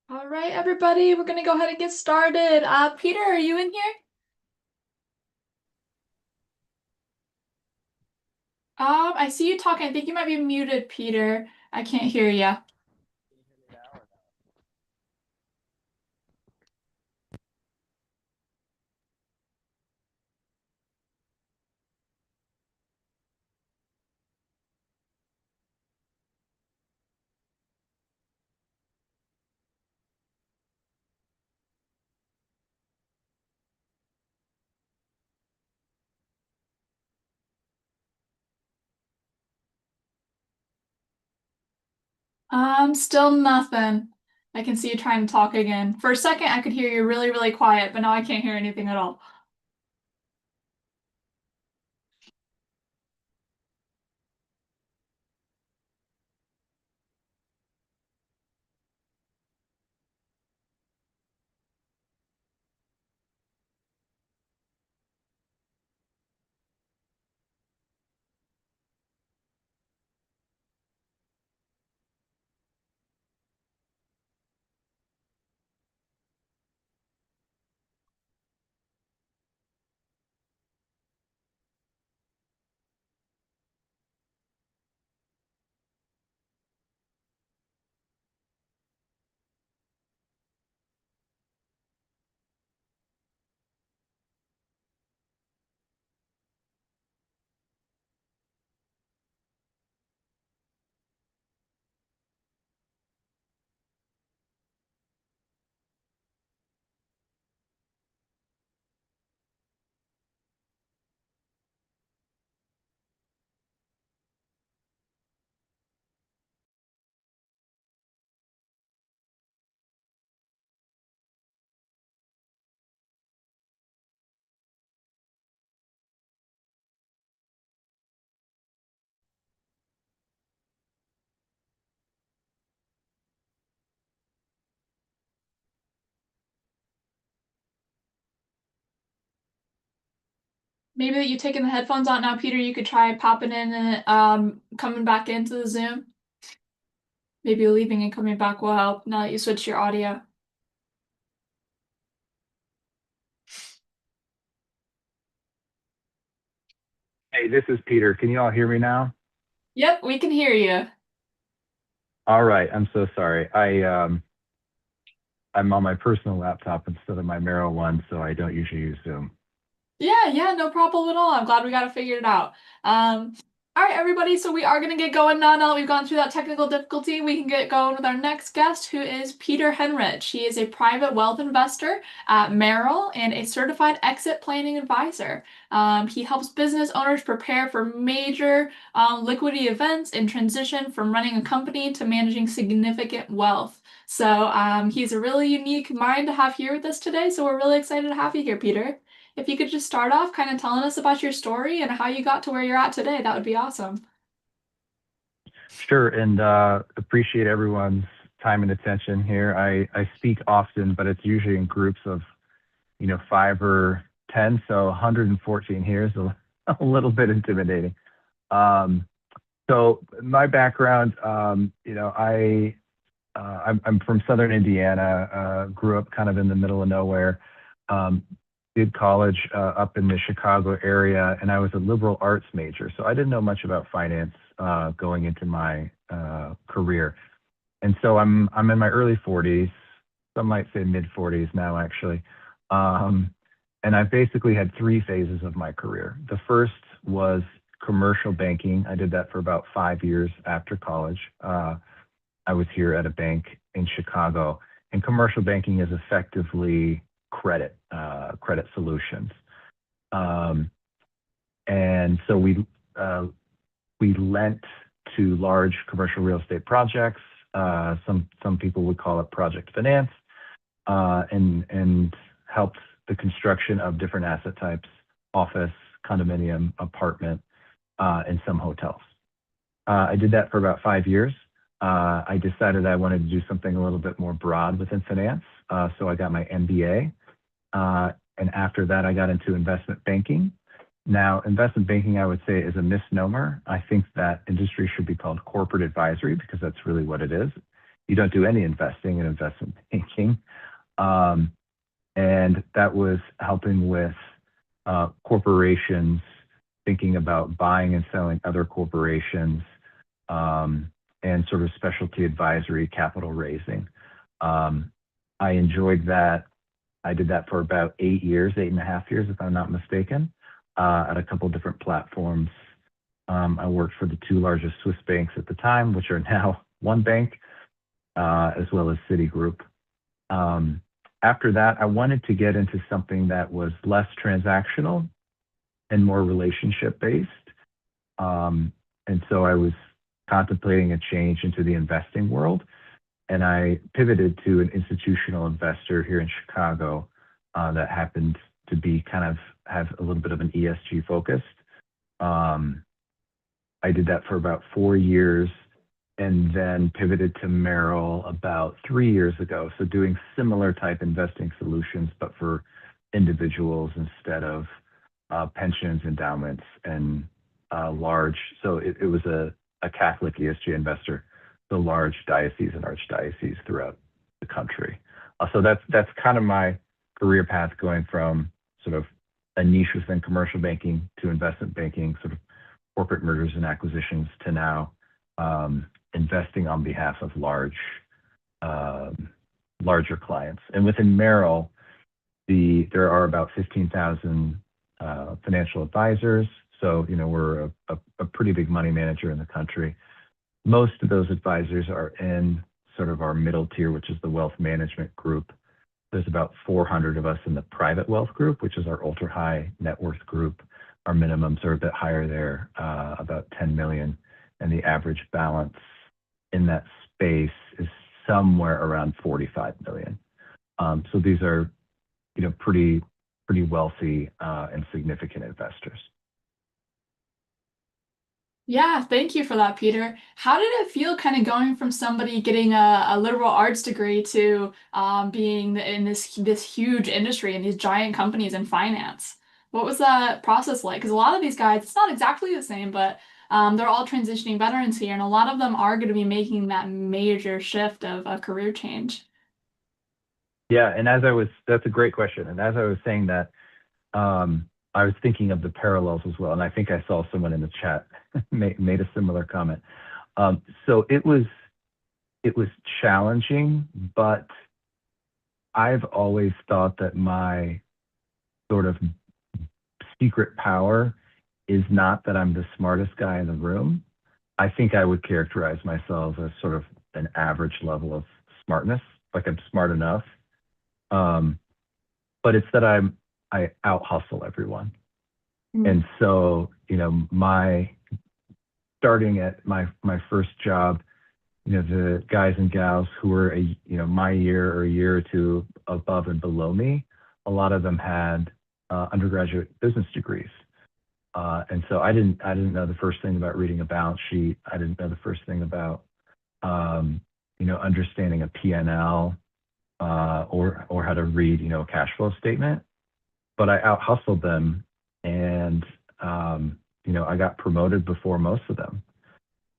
All right, everybody, we're gonna go ahead and get started. Peter, are you in here? I see you talking. I think you might be muted, Peter. I can't hear you. Still nothing. I can see you trying to talk again. For a second, I could hear you really, really quiet, but now I can't hear anything at all. Maybe that you taking the headphones out now, Peter, you could try popping in and coming back into the Zoom. Maybe leaving and coming back will help now that you switch your audio. Hey, this is Peter. Can you all hear me now? Yep, we can hear you. All right. I'm so sorry. I'm on my personal laptop instead of my Merrill one, so I don't usually use Zoom. Yeah, no problem at all. I'm glad we got it figured out. Um, all right, everybody. So we are going to get going now. Now that we've gone through that technical difficulty, we can get going with our next guest, who is Peter Henrich. He is a private wealth investor at Merrill and a certified exit planning advisor. He helps business owners prepare for major liquidity events and transition from running a company to managing significant wealth. So he's a really unique mind to have here with us today. So we're really excited to have you here, Peter. If you could just start off kind of telling us about your story and how you got to where you're at today, that would be awesome. Sure, and appreciate everyone's time and attention here. I speak often, but it's usually in groups of, five or 10, so 114 here is a little bit intimidating. Um, so my background, I'm from Southern Indiana, grew up kind of in the middle of nowhere. Um, did college up in the Chicago area, and I was a liberal arts major, so I didn't know much about finance going into my career. And so I'm in my early 40s. Some might say mid 40s now, actually. Um, and I basically had three phases of my career. The first was commercial banking. I did that for about 5 years after college. I was here at a bank in Chicago, and commercial banking is effectively credit solutions. Um, and so we lent to large commercial real estate projects. Some people would call it project finance, and helped the construction of different asset types: office, condominium, apartment, and some hotels. I did that for about 5 years. I decided I wanted to do something a little bit more broad within finance. So I got my MBA. And after that, I got into investment banking. Now, investment banking, I would say, is a misnomer. I think that industry should be called corporate advisory because that's really what it is. you don't do any investing in investment banking. Um, and that was helping with corporations thinking about buying and selling other corporations, and sort of specialty advisory capital raising. Um, I enjoyed that. I did that for about 8 years, 8.5 years, if I'm not mistaken, at a couple different platforms. I worked for the two largest Swiss banks at the time, which are now one bank, as well as Citigroup. Um, After that, I wanted to get into something that was less transactional and more relationship based. And so I was contemplating a change into the investing world, and I pivoted to an institutional investor here in Chicago that happened to be kind of have a little bit of an ESG focus. Um, I did that for about 4 years and then pivoted to Merrill about 3 years ago. So doing similar type investing solutions, but for individuals instead of pensions, endowments, and large. So it was a Catholic ESG investor, so large dioceses and archdioceses throughout the country. So that's kind of my career path, going from sort of a niche within commercial banking to investment banking, sort of corporate mergers and acquisitions, to now investing on behalf of um, larger clients. And within Merrill, there are about 15,000 financial advisors. So, we're a pretty big money manager in the country. Most of those advisors are in sort of our middle tier, which is the wealth management group. There's about 400 of us in the private wealth group, which is our ultra high net worth group. Our minimums are a bit higher there, about 10 million, and the average balance in that space is somewhere around 45 million. So these are, pretty wealthy and significant investors. Yeah, thank you for that, Peter. How did it feel kind of going from somebody getting a liberal arts degree to being in this huge industry and these giant companies in finance? What was that process like? Because a lot of these guys, it's not exactly the same, but they're all transitioning veterans here, and a lot of them are going to be making that major shift of a career change. Yeah, and that's a great question. And as I was saying that, I was thinking of the parallels as well. And I think I saw someone in the chat made a similar comment. So it was challenging, but I've always thought that my sort of secret power is not that I'm the smartest guy in the room. I think I would characterize myself as sort of an average level of smartness, like I'm smart enough. Um, but it's that I out hustle everyone. Mm. And so, my starting at my first job, the guys and gals who were my year or a year or two above and below me, a lot of them had undergraduate business degrees. And so I didn't know the first thing about reading a balance sheet. I didn't know the first thing about understanding a P&L, or how to read a cash flow statement. But I out hustled them, and I got promoted before most of them.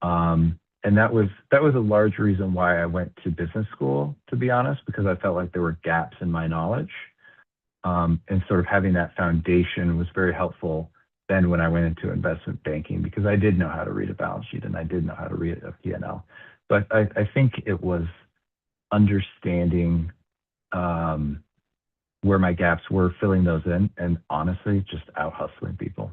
And that was a large reason why I went to business school, to be honest, because I felt like there were gaps in my knowledge. And sort of having that foundation was very helpful then when I went into investment banking, because I did know how to read a balance sheet and I did know how to read a P&L. But I think it was understanding where my gaps were, filling those in, and honestly, just out hustling people.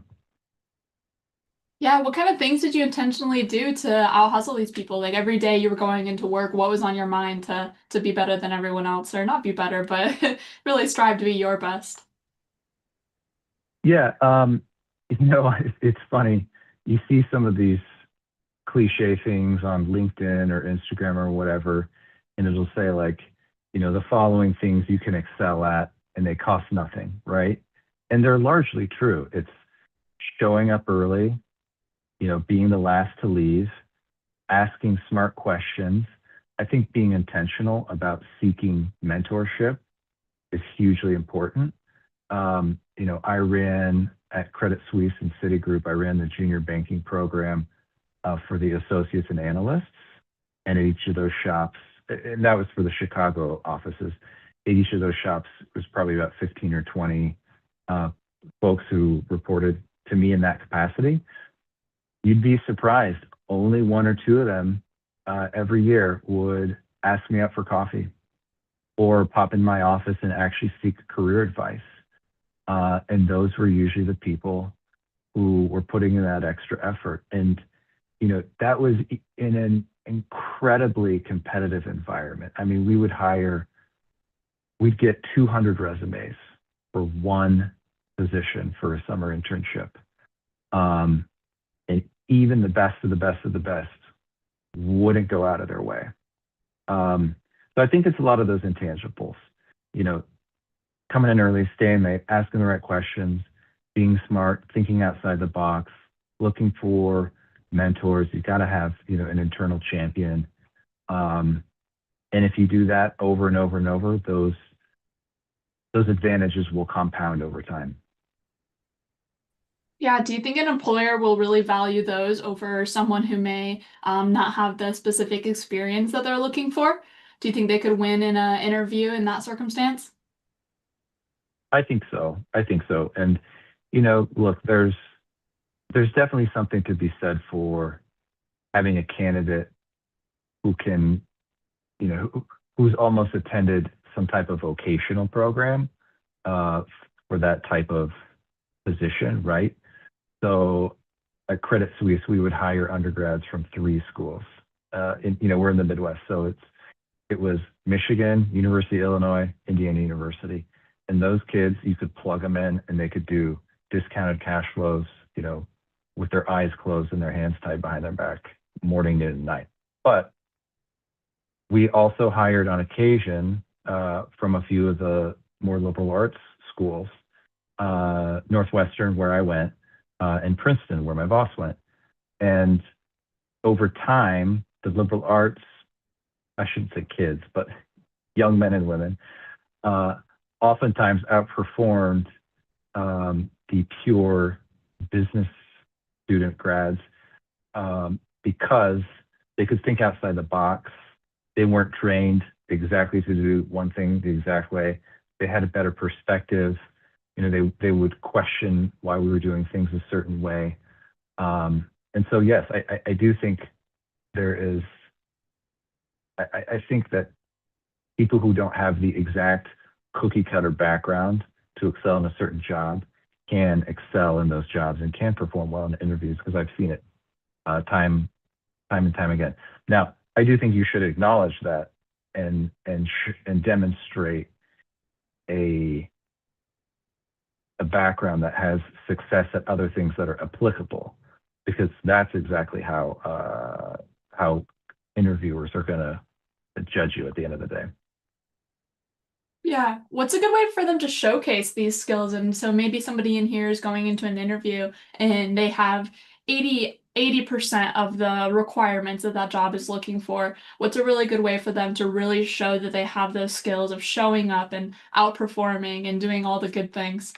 Yeah, what kind of things did you intentionally do to out hustle these people? Like every day you were going into work, what was on your mind to be better than everyone else, or not be better, but really strive to be your best? Yeah, it's funny. You see some of these cliche things on LinkedIn or Instagram or whatever, and it'll say like, the following things you can excel at, and they cost nothing, right? And they're largely true. It's showing up early, being the last to leave, asking smart questions. I think being intentional about seeking mentorship is hugely important. I ran at Credit Suisse and Citigroup, I ran the junior banking program for the associates and analysts. And at each of those shops, and that was for the Chicago offices. At each of those shops was probably about 15 or 20 uh, folks who reported to me in that capacity. You'd be surprised. Only one or two of them every year would ask me out for coffee or pop in my office and actually seek career advice. And those were usually the people who were putting in that extra effort. And, that was in an incredibly competitive environment. I mean, we'd get 200 resumes for one position for a summer internship. Um, and even the best of the best of the best wouldn't go out of their way. Um, so I think it's a lot of those intangibles, you know, coming in early, staying late, asking the right questions, being smart, thinking outside the box, looking for mentors. You've got to have, an internal champion. Um, and if you do that over and over and over, those advantages will compound over time. Yeah, do you think an employer will really value those over someone who may not have the specific experience that they're looking for? Do you think they could win in an interview in that circumstance? I think so. I think so. And, look, there's definitely something to be said for having a candidate who can, who's almost attended some type of vocational program uh, for that type of position, right? So at Credit Suisse, we would hire undergrads from three schools. We're in the Midwest, so it was Michigan, University of Illinois, Indiana University, and those kids you could plug them in, and they could do discounted cash flows, with their eyes closed and their hands tied behind their back, morning, noon, and night. But we also hired on occasion from a few of the more liberal arts schools, Northwestern, where I went, and Princeton, where my boss went. And over time, the liberal arts, I shouldn't say kids, but young men and women, uh, oftentimes outperformed the pure business student grads because they could think outside the box. They weren't trained exactly to do one thing the exact way. They had a better perspective. They would question why we were doing things a certain way. And so, yes, I do think there is. I think that people who don't have the exact cookie cutter background to excel in a certain job can excel in those jobs and can perform well in interviews because I've seen it time and time again. Now, I do think you should acknowledge that and demonstrate a background that has success at other things that are applicable, because that's exactly how interviewers are going to judge you at the end of the day. Yeah. What's a good way for them to showcase these skills? And so maybe somebody in here is going into an interview and they have 80% of the requirements that that job is looking for. What's a really good way for them to really show that they have those skills of showing up and outperforming and doing all the good things?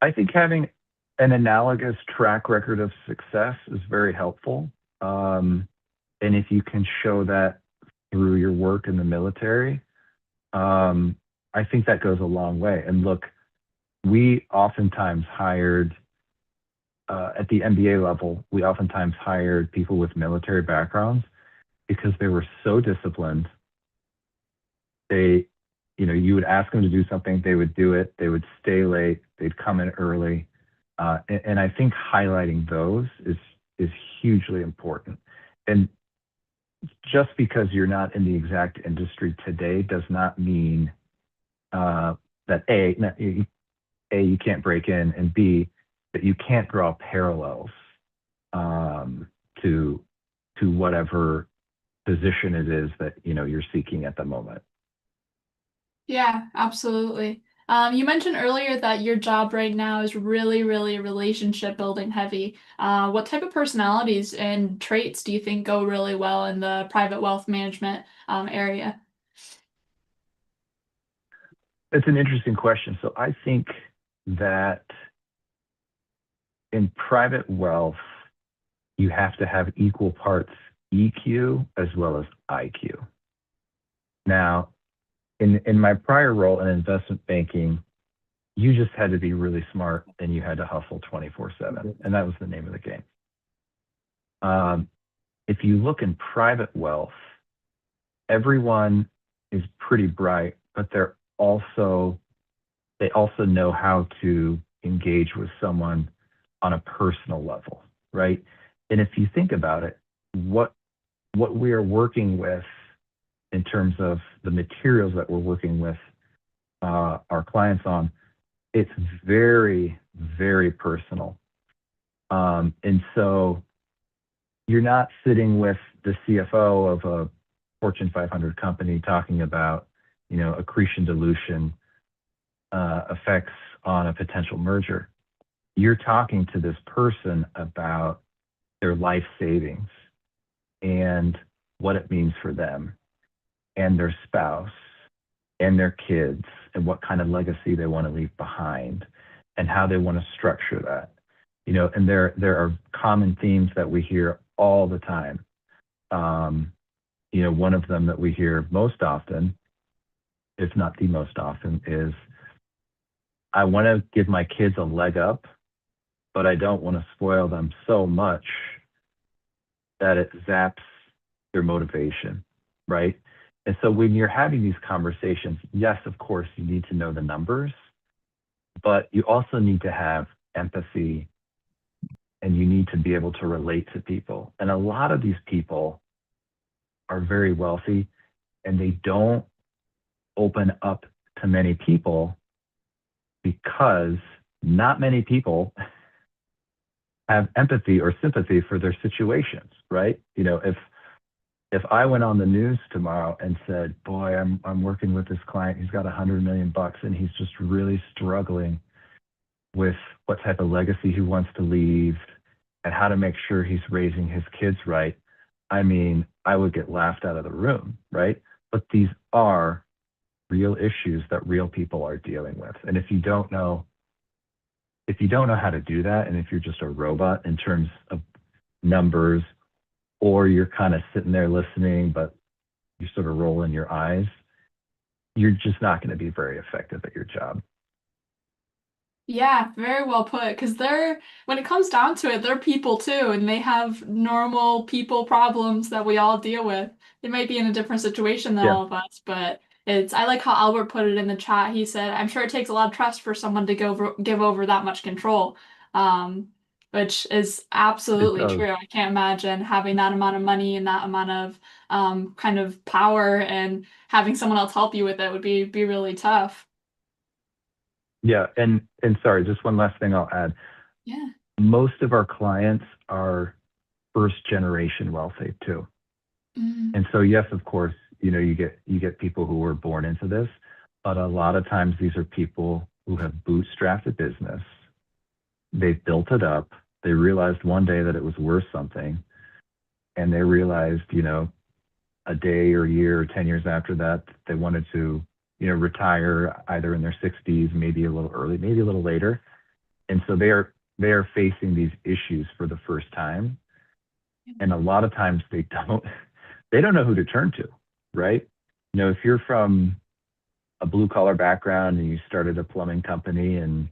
I think having an analogous track record of success is very helpful. Um, and if you can show that through your work in the military, um, I think that goes a long way. And look, we oftentimes hired at the MBA level, we oftentimes hired people with military backgrounds because they were so disciplined. They, you would ask them to do something, they would do it, they would stay late, they'd come in early. And I think highlighting those is hugely important. And just because you're not in the exact industry today does not mean that you can't break in, and B, that you can't draw parallels um, to whatever position it is that you're seeking at the moment. Yeah, absolutely. You mentioned earlier that your job right now is really, really relationship building heavy. What type of personalities and traits do you think go really well in the private wealth management area? It's an interesting question. So I think that in private wealth, you have to have equal parts EQ as well as IQ. Now, in my prior role in investment banking, you just had to be really smart and you had to hustle 24/7, and that was the name of the game. Um, if you look in private wealth, everyone is pretty bright, but they also know how to engage with someone on a personal level, right? And if you think about it, what we are working with in terms of the materials that we're working with our clients on, it's very, very personal. And so you're not sitting with the CFO of a Fortune 500 company talking about, accretion dilution effects on a potential merger. You're talking to this person about their life savings and what it means for them and their spouse and their kids and what kind of legacy they want to leave behind and how they want to structure that. And there are common themes that we hear all the time. One of them that we hear most often, if not the most often, is I want to give my kids a leg up, but I don't want to spoil them so much that it zaps their motivation, right? And so when you're having these conversations, yes, of course, you need to know the numbers, but you also need to have empathy and you need to be able to relate to people. And a lot of these people are very wealthy and they don't open up to many people because not many people have empathy or sympathy for their situations, right? If I went on the news tomorrow and said, "Boy, I'm working with this client. He's got $100 million and he's just really struggling with what type of legacy he wants to leave and how to make sure he's raising his kids right." I mean, I would get laughed out of the room, right? But these are real issues that real people are dealing with. And if you don't know how to do that, and if you're just a robot in terms of numbers, or you're kind of sitting there listening, but you sort of roll in your eyes, you're just not going to be very effective at your job. Yeah, very well put. Because when it comes down to it, they're people too, and they have normal people problems that we all deal with. They might be in a different situation than Yeah, all of us, but I like how Albert put it in the chat. He said, I'm sure it takes a lot of trust for someone to give over that much control, um, which is it absolutely does. true. I can't imagine having that amount of money and that amount of kind of power and having someone else help you with it would be really tough. Yeah, and sorry, just one last thing I'll add. Yeah. Most of our clients are first generation wealthy too. Mm, And so yes, of course, you get people who were born into this, but a lot of times these are people who have bootstrapped a business. They've built it up. They realized one day that it was worth something, and they realized, a day or a year or 10 years after that, they wanted to, retire either in their 60s, maybe a little early, maybe a little later. And so they are facing these issues for the first time. And a lot of times they don't know who to turn to, right? If you're from a blue collar background and you started a plumbing company and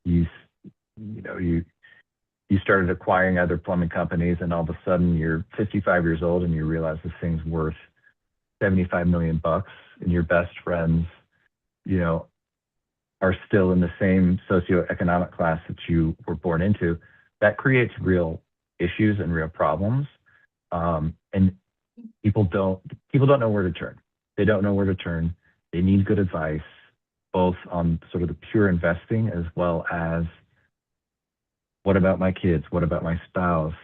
you you know you started acquiring other plumbing companies and all of a sudden you're 55 years old and you realize this thing's worth 75 million bucks and your best friends, you know, are still in the same socioeconomic class that you were born into, that creates real issues and real problems. And people don't know where to turn. They don't know where to turn. They need good advice, both on sort of the pure investing as well as what about my kids? What about my spouse?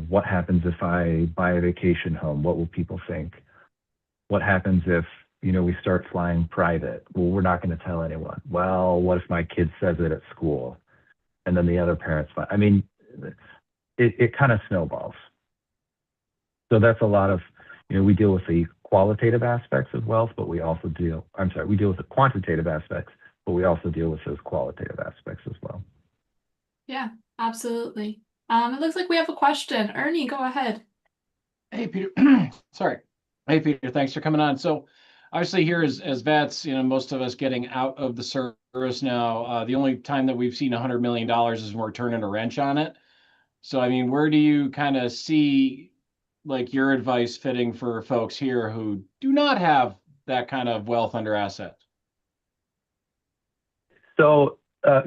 What happens if I buy a vacation home? What will people think? What happens if, we start flying private? Well, we're not going to tell anyone. Well, what if my kid says it at school? And then the other parents, I mean, it kind of snowballs. So that's a lot of, we deal with the qualitative aspects of wealth, but we deal with the quantitative aspects, but we also deal with those qualitative aspects as well. Yeah, absolutely. It looks like we have a question. Ernie, go ahead. Hey, Peter. Sorry. Hey, Peter. Thanks for coming on. So, obviously, here as vets, most of us getting out of the service now. The only time that we've seen $100 million is when we're turning a wrench on it. So, I mean, where do you kind of see like your advice fitting for folks here who do not have that kind of wealth under asset? So,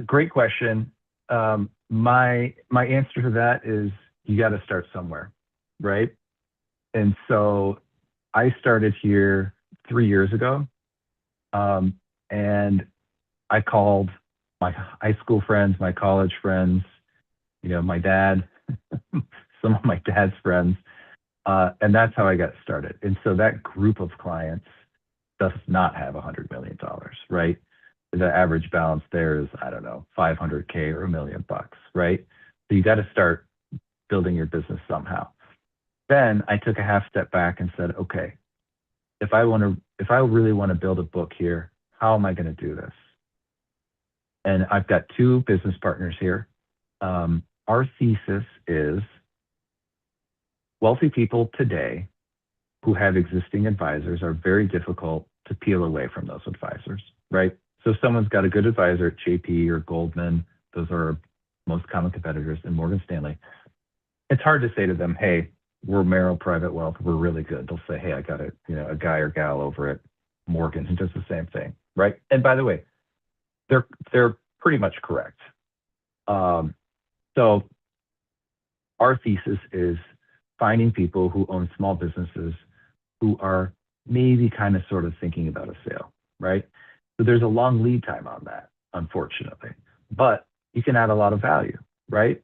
great question. My answer to that is you got to start somewhere, right? And so I started here 3 years ago, um, and I called my high school friends, my college friends, my dad, some of my dad's friends, and that's how I got started. And so that group of clients does not have $100 million, right? The average balance there is, I don't know, 500K or $1 million, right? So you got to start building your business somehow. Then I took a half step back and said, okay, if I really want to build a book here, how am I going to do this? And I've got two business partners here. Our thesis is wealthy people today who have existing advisors are very difficult to peel away from those advisors, right? So if someone's got a good advisor at JP or Goldman, those are our most common competitors, and Morgan Stanley. It's hard to say to them, hey, we're Merrill Private Wealth, we're really good. They'll say, hey, I got a guy or gal over at Morgan who does the same thing, right? And by the way, they're pretty much correct. So our thesis is finding people who own small businesses who are maybe kind of sort of thinking about a sale, right? So there's a long lead time on that, unfortunately, but you can add a lot of value, right?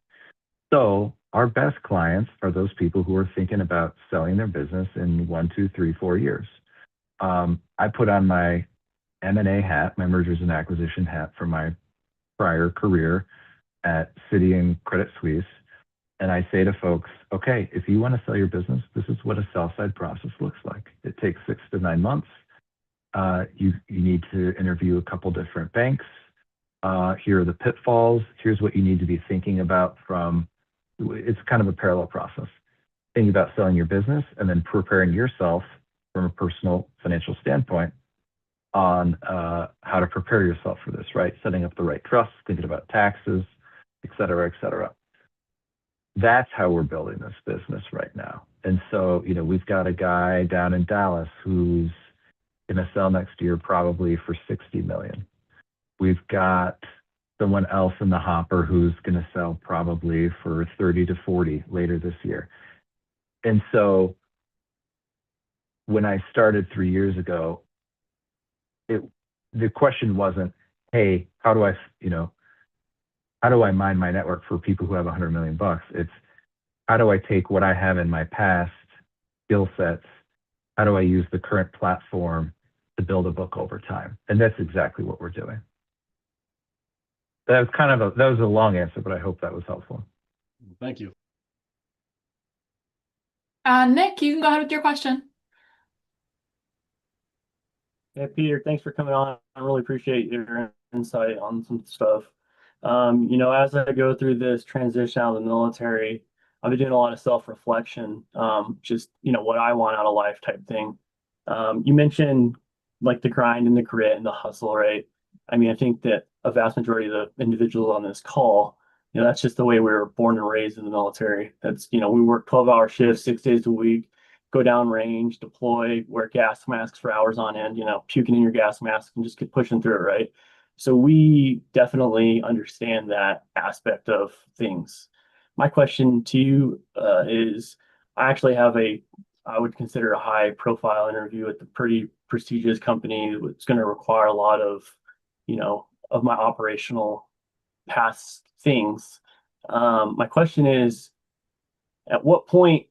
So our best clients are those people who are thinking about selling their business in 1, 2, 3, 4 years. I put on my M&A hat, my mergers and acquisition hat from my prior career at Citi and Credit Suisse. And I say to folks, okay, if you want to sell your business, this is what a sell side process looks like. It takes 6 to 9 months. You need to interview a couple different banks. Here are the pitfalls. Here's what you need to be thinking about it's kind of a parallel process. Thinking about selling your business and then preparing yourself from a personal financial standpoint on how to prepare yourself for this, right? Setting up the right trusts, thinking about taxes, et cetera, et cetera. That's how we're building this business right now. And so, we've got a guy down in Dallas who's going to sell next year probably for 60 million. We've got someone else in the hopper who's going to sell probably for 30 to 40 later this year. And so when I started 3 years ago, the question wasn't, hey, how do I mine my network for people who have 100 million bucks? It's how do I take what I have in my past skill sets? How do I use the current platform to build a book over time? And that's exactly what we're doing. That was a long answer, but I hope that was helpful. Thank you. Nick, you can go ahead with your question. Yeah, Peter, thanks for coming on. I really appreciate your insight on some stuff. As I go through this transition out of the military, I've been doing a lot of self-reflection, just, what I want out of life type thing. You mentioned like the grind and the grit and the hustle, right? I mean, I think that a vast majority of the individuals on this call, that's just the way we were born and raised in the military. That's, we work 12-hour shifts, 6 days a week, go down range, deploy, wear gas masks for hours on end, puking in your gas mask and just keep pushing through it, right? So we definitely understand that aspect of things. My question to you is, I actually have I would consider a high profile interview with a pretty prestigious company. It's going to require a lot of my operational past things. My question is, at what point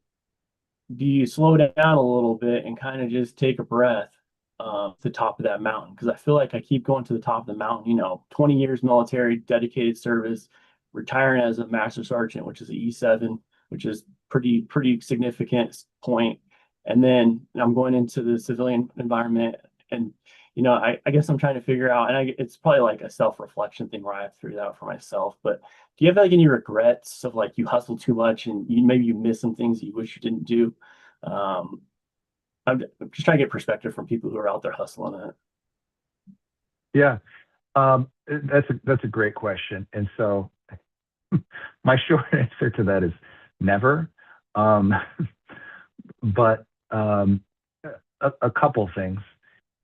do you slow down a little bit and kind of just take a breath to the top of that mountain? Because I feel like I keep going to the top of the mountain, 20 years military, dedicated service, retiring as a master sergeant, which is an E7, which is pretty significant point. And then I'm going into the civilian environment, and I guess I'm trying to figure out, and it's probably like a self-reflection thing where I have to figure that out for myself. But do you have like any regrets of like you hustle too much and maybe you miss some things that you wish you didn't do? I'm just trying to get perspective from people who are out there hustling it. Yeah, that's a great question. And so my short answer to that is never. Um, but a couple things.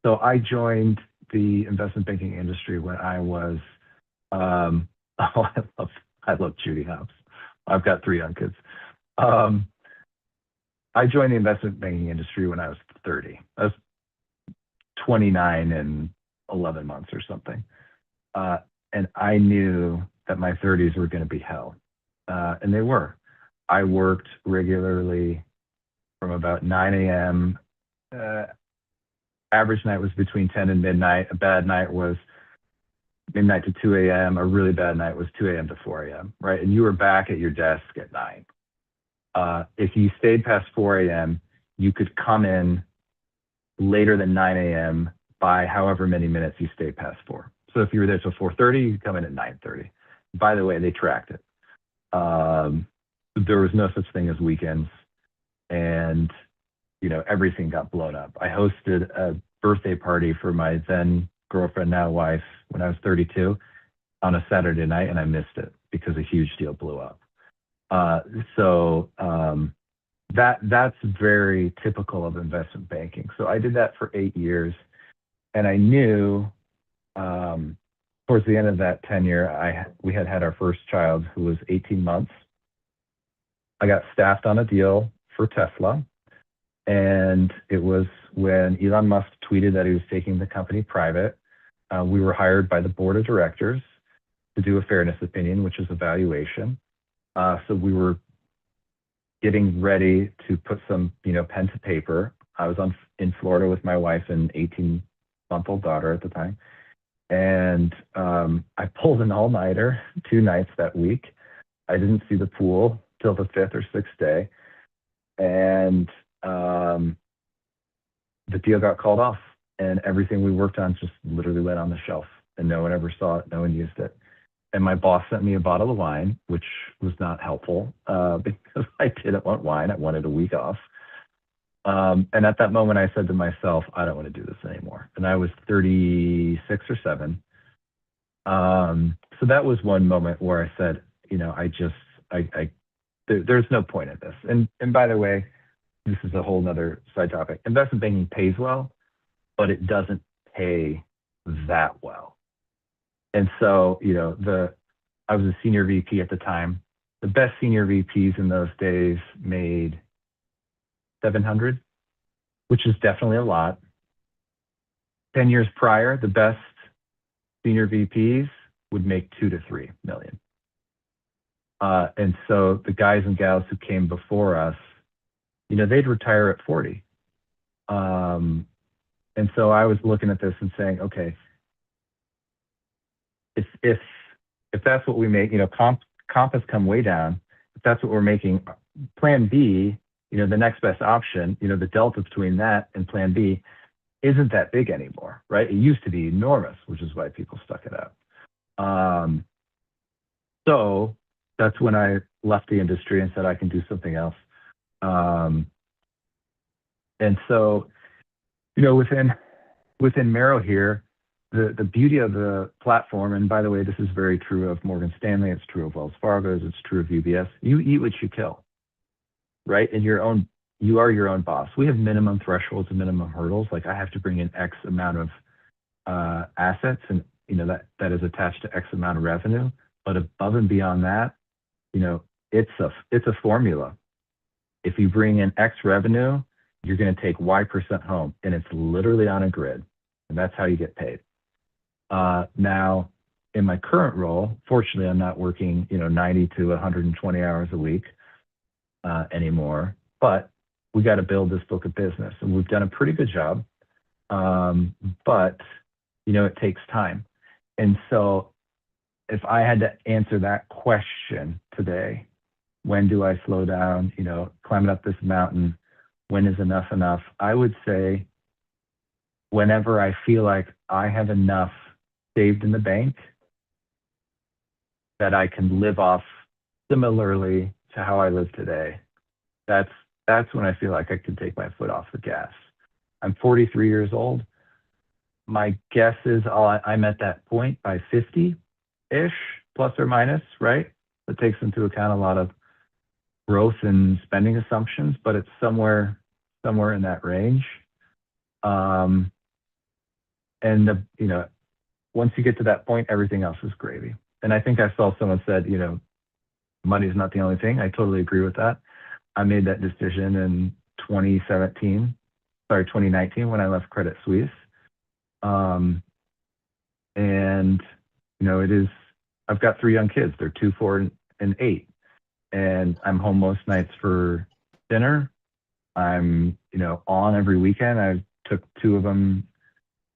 So I joined the investment banking industry when I was, oh, I love Judy Hobbs. I've got 3 young kids. Um, I joined the investment banking industry when I was 30. I was 29 and 11 months or something. And I knew that my 30s were going to be hell. And they were. I worked regularly from about 9 a.m. Average night was between 10 and midnight. A bad night was midnight to 2 a.m. A really bad night was 2 a.m. to 4 a.m., right? And you were back at your desk at 9. If you stayed past 4 a.m., you could come in later than 9 a.m. by however many minutes you stayed past 4. So if you were there till 4:30, you could come in at 9:30. By the way, they tracked it. There was no such thing as weekends, and everything got blown up. I hosted a birthday party for my then girlfriend, now wife, when I was 32 on a Saturday night, and I missed it because a huge deal blew up. That's very typical of investment banking. So I did that for 8 years, and I knew towards the end of that tenure, we had our first child, who was 18 months. I got staffed on a deal for Tesla, and it was when Elon Musk tweeted that he was taking the company private. We were hired by the board of directors to do a fairness opinion, which is a valuation. So we were getting ready to put some, pen to paper. I was in Florida with my wife and 18-month-old daughter at the time. And I pulled an all-nighter 2 nights that week. I didn't see the pool till the 5th or 6th day. And the deal got called off, and everything we worked on just literally went on the shelf, and no one ever saw it. No one used it. And my boss sent me a bottle of wine, which was not helpful because I didn't want wine. I wanted a week off. And at that moment, I said to myself, I don't want to do this anymore. And I was 36 or 7. So that was one moment where I said, there's no point in this. And by the way, this is a whole nother side topic. Investment banking pays well, but it doesn't pay that well. And so, I was a senior VP at the time. The best senior VPs in those days made 700, which is definitely a lot. 10 years prior, the best senior VPs would make 2 to 3 million. And so the guys and gals who came before us, they'd retire at 40. And so I was looking at this and saying, okay, if that's what we make, comp has come way down. If that's what we're making, plan B, the next best option, the delta between that and plan B isn't that big anymore, right? It used to be enormous, which is why people stuck it out. So that's when I left the industry and said I can do something else. And so, within Merrill here, the beauty of the platform, and by the way, this is very true of Morgan Stanley, it's true of Wells Fargo, it's true of UBS. You eat what you kill, right? And you are your own boss. We have minimum thresholds and minimum hurdles. Like I have to bring in X amount of assets, and that is attached to X amount of revenue. But above and beyond that, it's a formula. If you bring in X revenue, you're going to take Y% home, and it's literally on a grid, and that's how you get paid. Now, in my current role, fortunately, I'm not working 90 to 120 hours a week anymore, but we got to build this book of business, and we've done a pretty good job. But it takes time, and so if I had to answer that question today, when do I slow down? Climbing up this mountain, when is enough enough? I would say whenever I feel like I have enough saved in the bank that I can live off similarly to how I live today. That's that's when I feel like I can take my foot off the gas. I'm 43 years old. My guess is I'm at that point by 50-ish, plus or minus, right? That takes into account a lot of growth and spending assumptions, but it's somewhere in that range. And once you get to that point, everything else is gravy. And I think I saw someone said, money's not the only thing. I totally agree with that. I made that decision in 2019, when I left Credit Suisse. And I've got 3 young kids. They're 2, 4, and 8. And I'm home most nights for dinner. I'm, on every weekend. I took 2 of them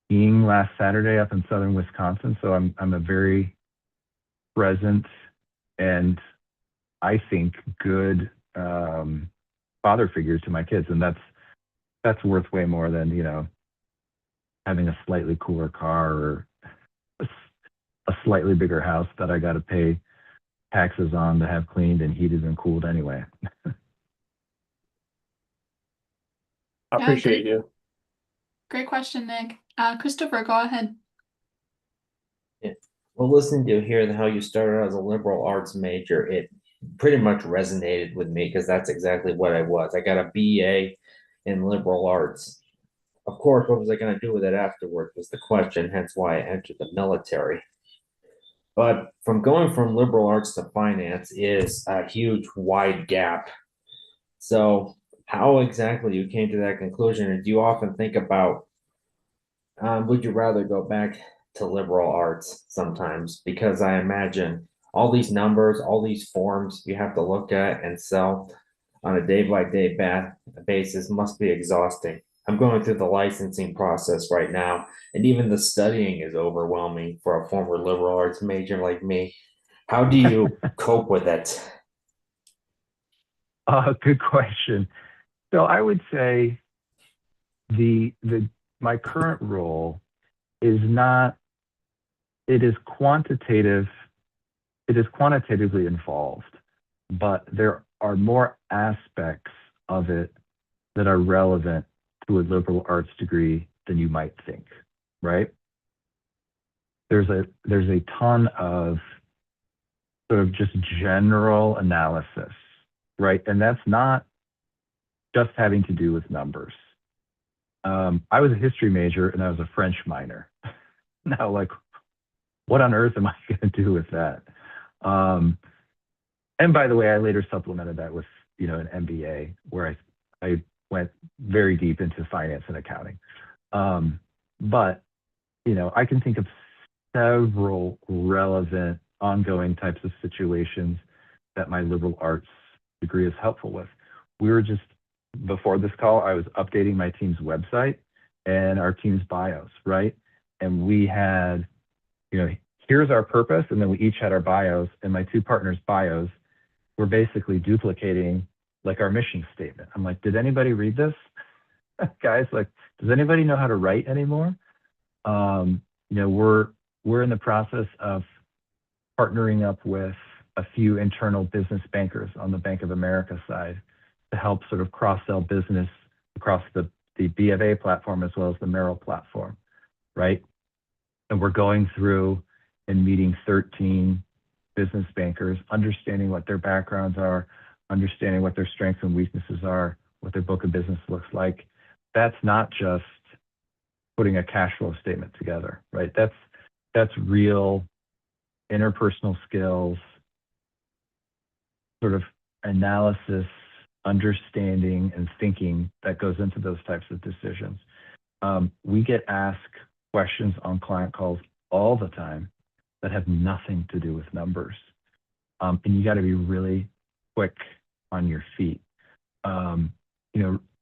skiing last Saturday up in southern Wisconsin. So I'm a very present and I think good father figure to my kids. And that's worth way more than, having a slightly cooler car or a slightly bigger house that I got to pay taxes on to have cleaned and heated and cooled anyway. I appreciate you. Great question, Nick. Christopher, go ahead. Yeah. Well, listening to hear how you started as a liberal arts major, it pretty much resonated with me because that's exactly what I was. I got a BA in liberal arts. Of course, what was I going to do with it afterward was the question, hence why I entered the military. But going from liberal arts to finance is a huge, wide gap. So how exactly you came to that conclusion, and do you often think about, would you rather go back to liberal arts sometimes? Because I imagine all these numbers, all these forms you have to look at and sell on a day-by-day basis must be exhausting. I'm going through the licensing process right now, and even the studying is overwhelming for a former liberal arts major like me. How do you cope with it? Good question. So I would say my current role is not, it is quantitatively involved, but there are more aspects of it that are relevant to a liberal arts degree than you might think, right? There's a ton of sort of just general analysis, right? And that's not just having to do with numbers. I was a history major and I was a French minor. Now, like, what on earth am I going to do with that? And by the way, I later supplemented that with, an MBA where I went very deep into finance and accounting. But, I can think of several relevant ongoing types of situations that my liberal arts degree is helpful with. We were just, before this call, I was updating my team's website and our team's bios, right? And we had, here's our purpose, and then we each had our bios, and my 2 partners' bios were basically duplicating like our mission statement. I'm like, did anybody read this? Guys, like, does anybody know how to write anymore? We're in the process of partnering up with a few internal business bankers on the Bank of America side to help sort of cross-sell business across the B of A platform as well as the Merrill platform, right? And we're going through and meeting 13 business bankers, understanding what their backgrounds are, understanding what their strengths and weaknesses are, what their book of business looks like. That's not just putting a cash flow statement together, right? That's real interpersonal skills, sort of analysis, understanding, and thinking that goes into those types of decisions. We get asked questions on client calls all the time that have nothing to do with numbers. And you got to be really quick on your feet.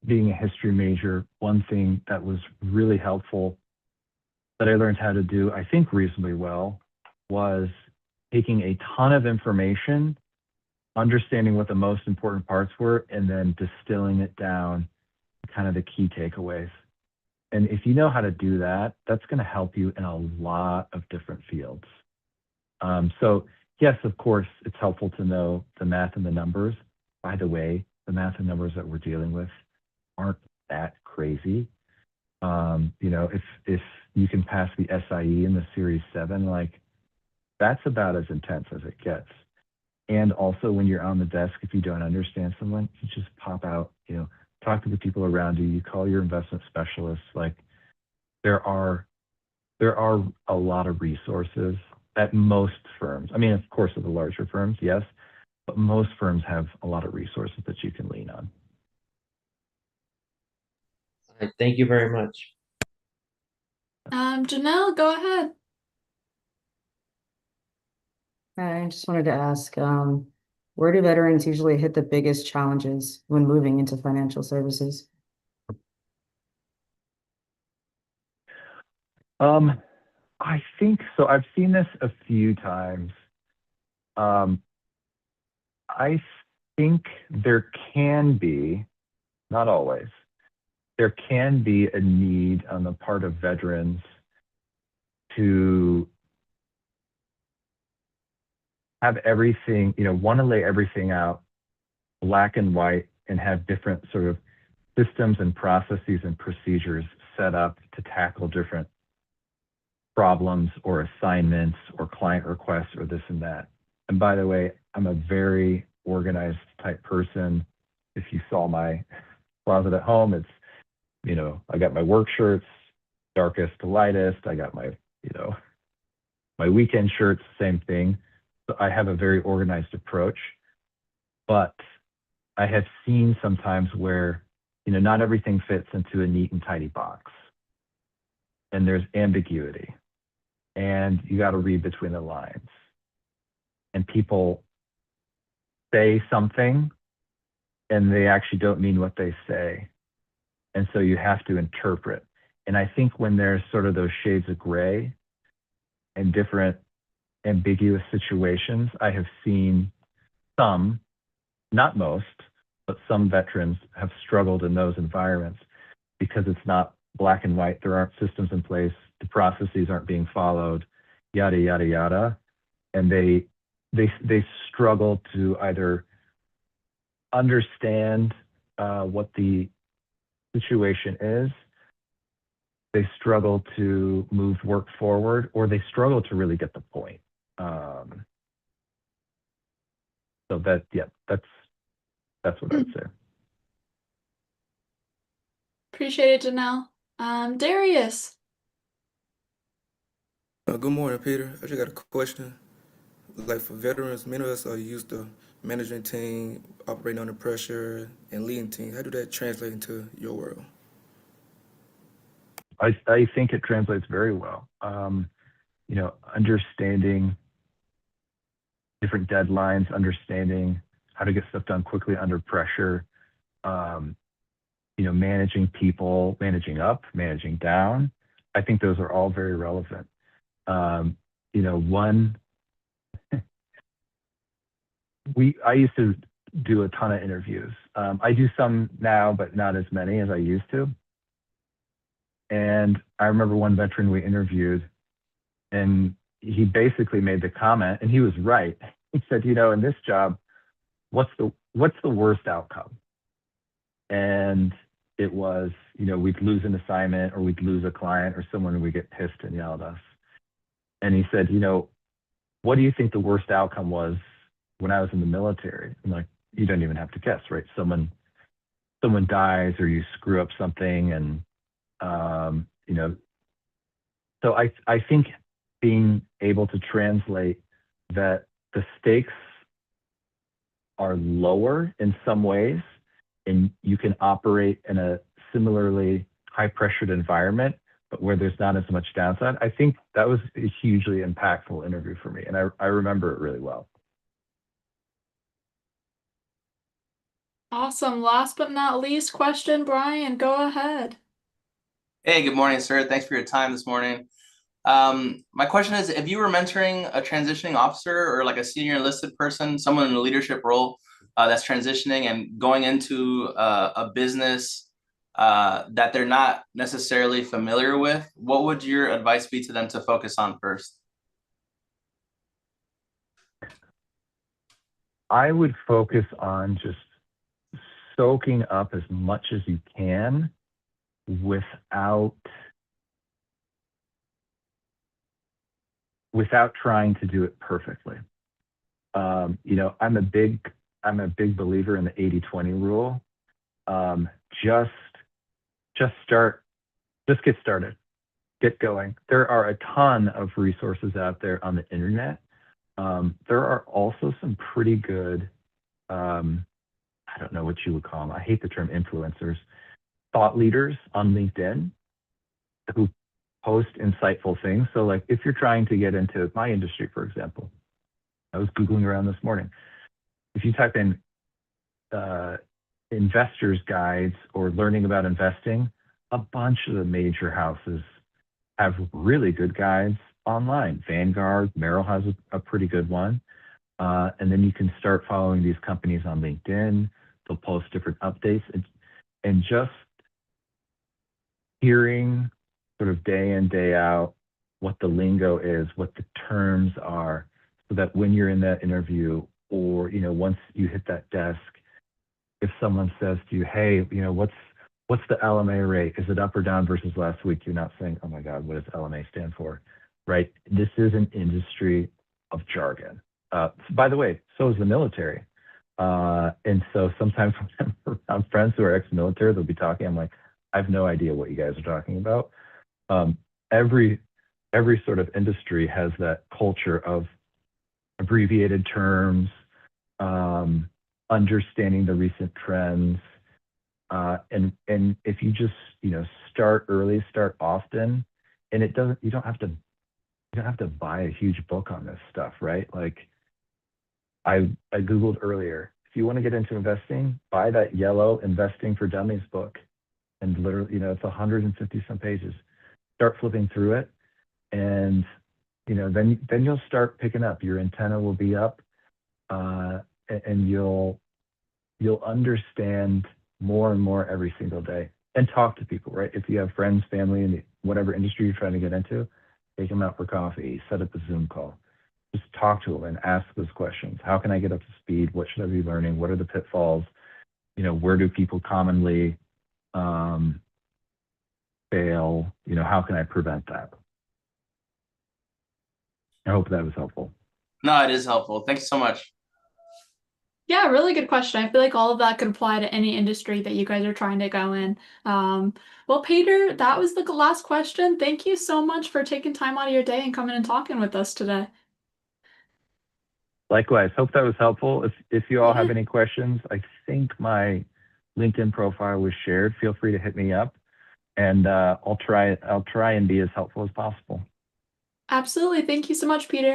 Being a history major, one thing that was really helpful that I learned how to do, I think reasonably well, was taking a ton of information, understanding what the most important parts were, and then distilling it down to kind of the key takeaways. And if you know how to do that, that's going to help you in a lot of different fields. So yes, of course, it's helpful to know the math and the numbers. By the way, the math and numbers that we're dealing with aren't that crazy. If you can pass the SIE in the Series 7, like that's about as intense as it gets. And also when you're on the desk, if you don't understand someone, you just pop out, talk to the people around you, you call your investment specialists. Like there are a lot of resources at most firms. I mean, of course, at the larger firms, yes, but most firms have a lot of resources that you can lean on. All right, thank you very much. Janelle, go ahead. I just wanted to ask, where do veterans usually hit the biggest challenges when moving into financial services? I think so. I've seen this a few times. I think there can be, not always, there can be a need on the part of veterans to have everything, want to lay everything out black and white and have different sort of systems and processes and procedures set up to tackle different problems or assignments or client requests or this and that. And by the way, I'm a very organized type person. If you saw my closet at home, it's, I got my work shirts, darkest to lightest. I got my, my weekend shirts, same thing. So I have a very organized approach, but I have seen sometimes where, not everything fits into a neat and tidy box. And there's ambiguity. And you got to read between the lines. And people say something and they actually don't mean what they say. And so you have to interpret. And I think when there's sort of those shades of gray and different ambiguous situations, I have seen some, not most, but some veterans have struggled in those environments because it's not black and white. There aren't systems in place. The processes aren't being followed, yada, yada, yada. And they struggle to either understand what the situation is, they struggle to move work forward, or they struggle to really get the point. So that's what I'd say. Appreciate it, Janelle. Darius. Good morning, Peter. I just got a question. Like for veterans, many of us are used to managing a team, operating under pressure, and leading teams. How do that translate into your world? I think it translates very well. Understanding different deadlines, understanding how to get stuff done quickly under pressure, managing people, managing up, managing down. I think those are all very relevant. I used to do a ton of interviews. I do some now, but not as many as I used to. And I remember one veteran we interviewed, and he basically made the comment, and he was right. He said, in this job, what's the worst outcome? And it was, we'd lose an assignment, or we'd lose a client, or someone would get pissed and yell at us. And he said, what do you think the worst outcome was when I was in the military? I'm like, you don't even have to guess, right? Someone dies, or you screw up something, and so I think being able to translate that the stakes are lower in some ways, and you can operate in a similarly high pressured environment, but where there's not as much downside. I think that was a hugely impactful interview for me, and I remember it really well. Awesome. Last but not least question, Brian, go ahead. Hey, good morning, sir. Thanks for your time this morning. My question is, if you were mentoring a transitioning officer or like a senior enlisted person, someone in a leadership role that's transitioning and going into a business that they're not necessarily familiar with, what would your advice be to them to focus on first? I would focus on just soaking up as much as you can without trying to do it perfectly. You know, I'm a big believer in the 80-20 rule. Just get started, get going. There are a ton of resources out there on the internet. There are also some pretty good, I don't know what you would call them. I hate the term influencers, thought leaders on LinkedIn who post insightful things. So like if you're trying to get into my industry, for example, I was Googling around this morning. If you type in investors guides or learning about investing, a bunch of the major houses have really good guides online. Vanguard, Merrill has a pretty good one. And then you can start following these companies on LinkedIn. They'll post different updates and just hearing sort of day in, day out what the lingo is, what the terms are, so that when you're in that interview or, you know, once you hit that desk, if someone says to you, hey, you know, what's the LMA rate? Is it up or down versus last week? You're not saying, oh my God, what does LMA stand for? Right? This is an industry of jargon. By the way, so is the military. And so sometimes when I'm around friends who are ex-military, they'll be talking. I'm like, I have no idea what you guys are talking about. Every sort of industry has that culture of abbreviated terms, understanding the recent trends, and if you just, you know, start early, start often, and you don't have to buy a huge book on this stuff, right? Like I Googled earlier, if you want to get into investing, buy that yellow Investing for Dummies book. And literally, you know, it's 150 some pages. Start flipping through it. And, you know, then you'll start picking up. Your antenna will be up, and you'll understand more and more every single day. And talk to people, right? If you have friends, family, in whatever industry you're trying to get into, take them out for coffee, set up a Zoom call. Just talk to them and ask those questions. How can I get up to speed? What should I be learning? What are the pitfalls? You know, where do people commonly fail? You know, how can I prevent that? I hope that was helpful. No, it is helpful. Thank you so much. Yeah, really good question. I feel like all of that could apply to any industry that you guys are trying to go in. Well, Peter, that was the last question. Thank you so much for taking time out of your day and coming and talking with us today. Likewise, hope that was helpful. If you all have Yeah. any questions, I think my LinkedIn profile was shared. Feel free to hit me up, and I'll try and be as helpful as possible. Absolutely. Thank you so much, Peter.